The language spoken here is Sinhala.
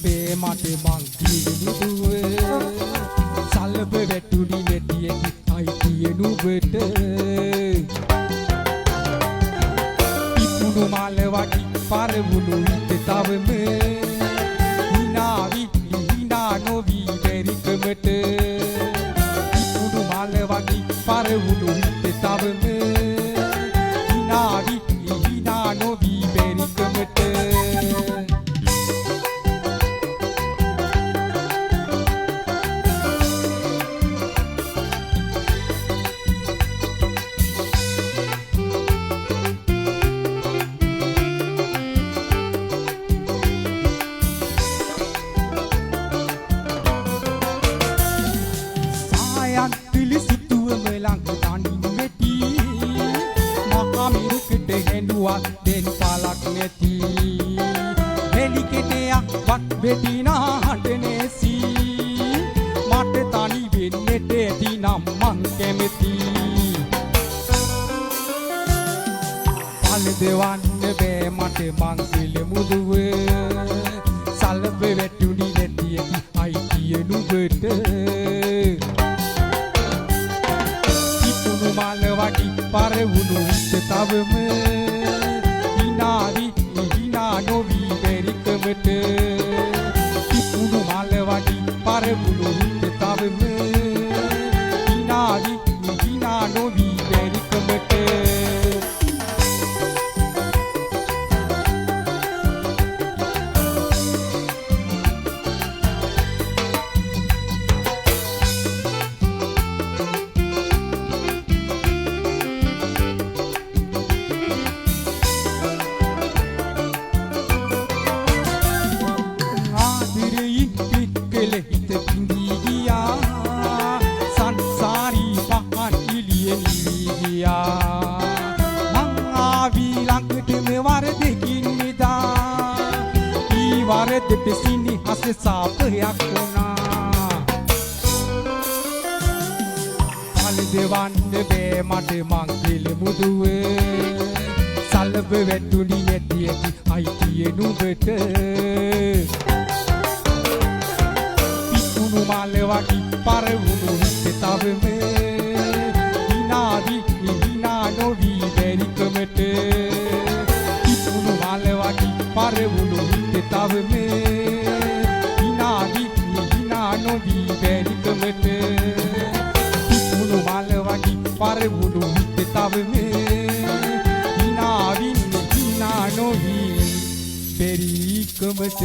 බේ මට මං කියනුදුවේ සල්බ වැටුනි නැතියකි අයිතිය නුඹට පිපුණු මාල වටි පරවුණු හිත තවම හිනාවි හිනා නොවි බැරිකමට පිපුණු මාල වටි පරවුණු හිත තවම හිනාවි හිනා නොවි බැරිකමට den palak neti heliketaya wat betina handenesi mate tani wennete edi nam man kemeti pale dewanne be mate man pilemuduwe salbe wetuni neti edi aitiye nubete ipunu mala wadi parewunu tawame හිනා නොවි බැරිකමට පිපුණු මල වඩි පරවුණු හිත තවම හිනා නොවි බැරිකමට वारदट सीनी हस सापයක් වුණා පල් දෙවන්න බෑ මට මං පිළිමුදුවේ සල්බ වැටුනි නැතියකි අයිතිය නුඹට පිපුණු මාල වටි පරවුණු හිත තවම හිනා නොවි බැරිකමට පිපුණු මාල වටි පරවුණු තවම හිනා නොවි බැරිකමට පිපුණු මල වටි පරවුණු හිත තවම හිනා නොවි බැරිකමට